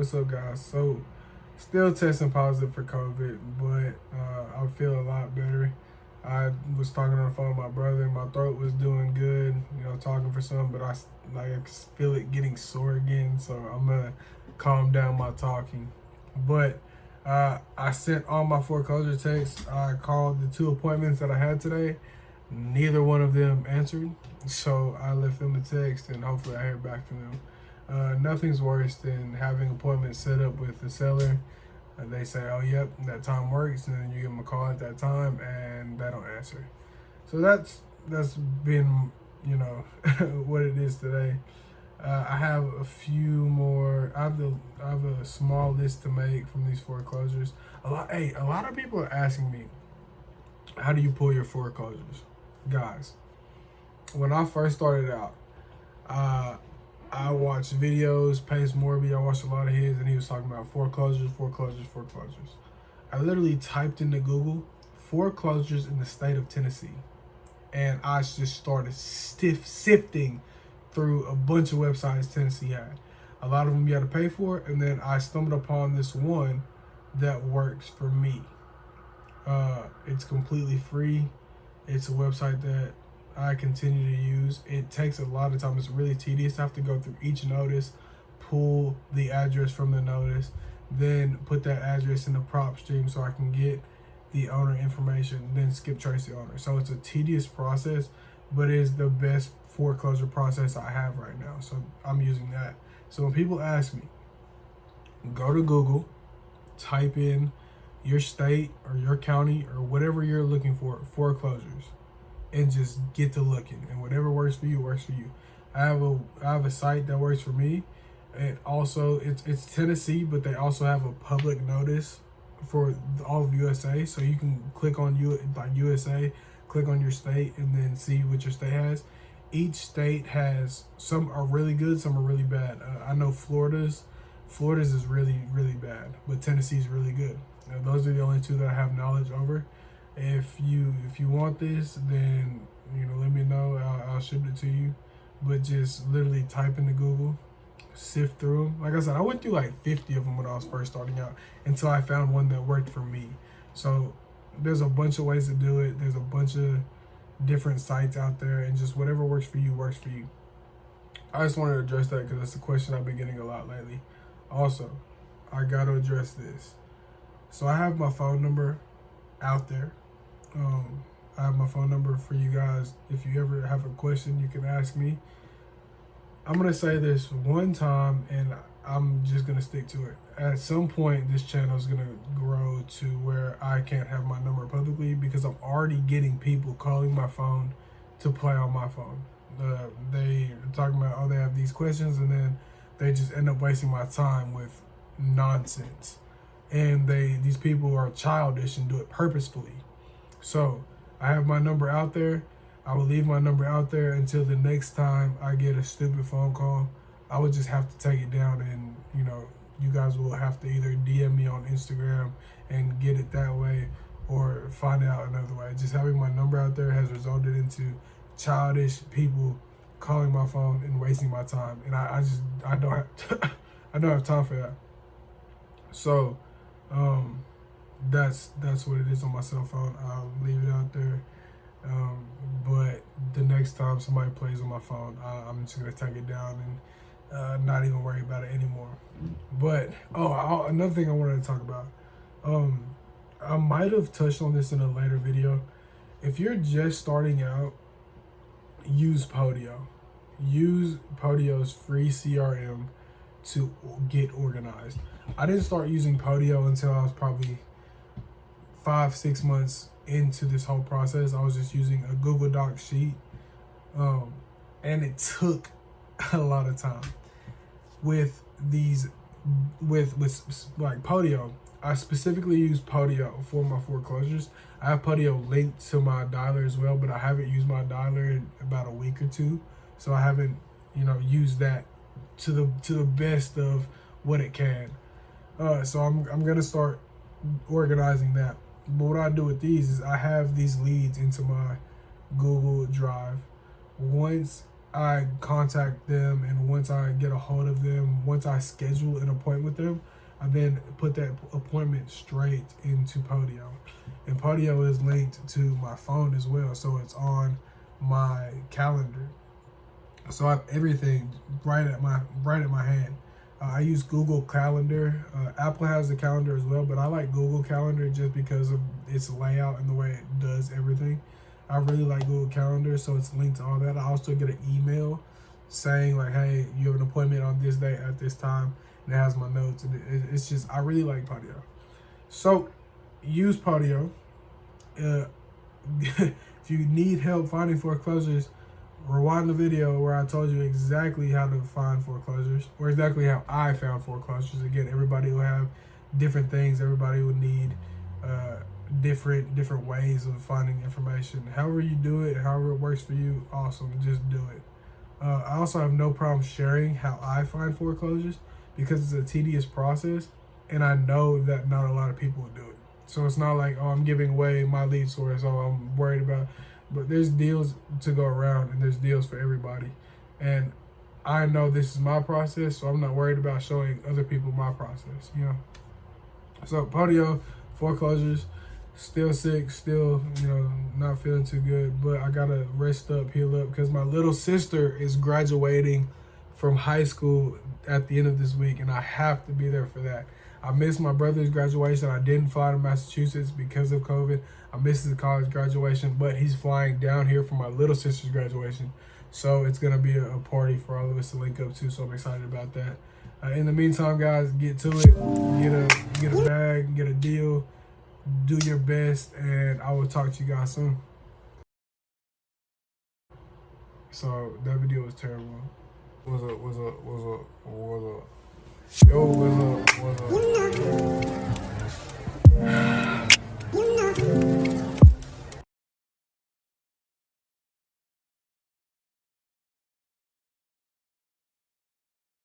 What's up, guys? So, still testing positive for COVID, but I feel a lot better. I was talking on the phone with my brother. My throat was doing good, talking for some, but I feel it getting sore again. So I'm gonna calm down my talking. But I sent all my foreclosure texts. I called the 2 appointments that I had today. Neither one of them answered, so I left them a text, and hopefully I hear back from them. Nothing's worse than having appointments set up with the seller. They say, "Oh, yep, that time works," and then you give them a call at that time, and they don't answer. So that's been, what it is today. I have a few more. I have a small list to make from these foreclosures. A lot of people are asking me, "How do you pull your foreclosures?" Guys, when I first started out, I watched videos, Pace Morby, I watched a lot of his, and he was talking about foreclosures. I literally typed into Google, foreclosures in the state of Tennessee, and I just started sifting through a bunch of websites Tennessee had. A lot of them you had to pay for, and then I stumbled upon this one that works for me. It's completely free. It's a website that I continue to use. It takes a lot of time. It's really tedious. I have to go through each notice, pull the address from the notice, then put that address in the prop stream so I can get the owner information, then skip trace the owner. So it's a tedious process, but it is the best foreclosure process I have right now. So I'm using that. So when people ask me, go to Google, type in your state or your county or whatever you're looking for, foreclosures, and just get to looking, and whatever works for you works for you. I have a site that works for me. And also it's Tennessee, but they also have a public notice for all of USA, so you can click on USA, click on your state, and then see what your state has. Each state has, some are really good, some are really bad. I know Florida's is really bad, but Tennessee's really good. Those are the only two that I have knowledge over. If you want this, then let me know. I'll ship it to you. But just literally type into Google, sift through them. Like I said, I went through like 50 of them when I was first starting out until I found one that worked for me. So there's a bunch of ways to do it. There's a bunch of different sites out there, and just whatever works for you works for you. I just wanted to address that because that's a question I've been getting a lot lately. Also, I got to address this. So I have my phone number out there. I have my phone number for you guys. If you ever have a question, you can ask me. I'm going to say this one time, and I'm just going to stick to it. At some point, this channel is going to grow to where I can't have my number publicly, because I'm already getting people calling my phone to play on my phone. They are talking about, oh, they have these questions, and then they just end up wasting my time with nonsense. And these people are childish and do it purposefully. So I have my number out there. I will leave my number out there until the next time I get a stupid phone call. I would just have to take it down, and you guys will have to either DM me on Instagram and get it that way, or find out another way. Just having my number out there has resulted into childish people calling my phone and wasting my time, and I don't have I don't have time for that. So that's what it is on my cell phone. I'll leave it out there. But the next time somebody plays on my phone, I'm just gonna take it down and not even worry about it anymore. But another thing I wanted to talk about. I might have touched on this in a later video. If you're just starting out, use Podio. Use Podio's free CRM to get organized. I didn't start using Podio until I was probably 5-6 months into this whole process. I was just using a Google Doc sheet, and it took a lot of time. With like Podio, I specifically use Podio for my foreclosures. I have Podio linked to my dialer as well, but I haven't used my dialer in about a week or two, so I haven't used that to the best of what it can. So I'm gonna start organizing that. But what I do with these is I have these leads into my Google Drive. Once I contact them, and once I get a hold of them, once I schedule an appointment with them, I then put that appointment straight into Podio. And Podio is linked to my phone as well, so it's on my calendar. So I have everything right at my hand. I use Google Calendar. Apple has the calendar as well, but I like Google Calendar just because of its layout and the way it does everything. I really like Google Calendar, so it's linked to all that. I also get an email saying like, "Hey, you have an appointment on this day at this time," and it has my notes. And it's just I really like Podio. So use Podio. Uh, if you need help finding foreclosures, rewind the video where I told you exactly how to find foreclosures, or exactly how I found foreclosures. Again, everybody will have different things. Everybody will need uh, different ways of finding information. However you do it, however it works for you, awesome. Just do it. I also have no problem sharing how I find foreclosures because it's a tedious process, and I know that not a lot of people will do it. So it's not like, oh, I'm giving away my lead source, oh, I'm worried about. But there's deals to go around, and there's deals for everybody. And I know this is my process, so I'm not worried about showing other people my process, you know. So Podio, foreclosures, still sick, still, not feeling too good, but I gotta rest up, heal up, because my little sister is graduating from high school at the end of this week, and I have to be there for that. I missed my brother's graduation. I didn't fly to Massachusetts because of COVID. I missed his college graduation, but he's flying down here for my little sister's graduation. So it's gonna be a party for all of us to link up to. So I'm excited about that. In the meantime, guys, get to it. Get a bag, get a deal, do your best, and I will talk to you guys soon. So that video was terrible. Was a. Yo, was a.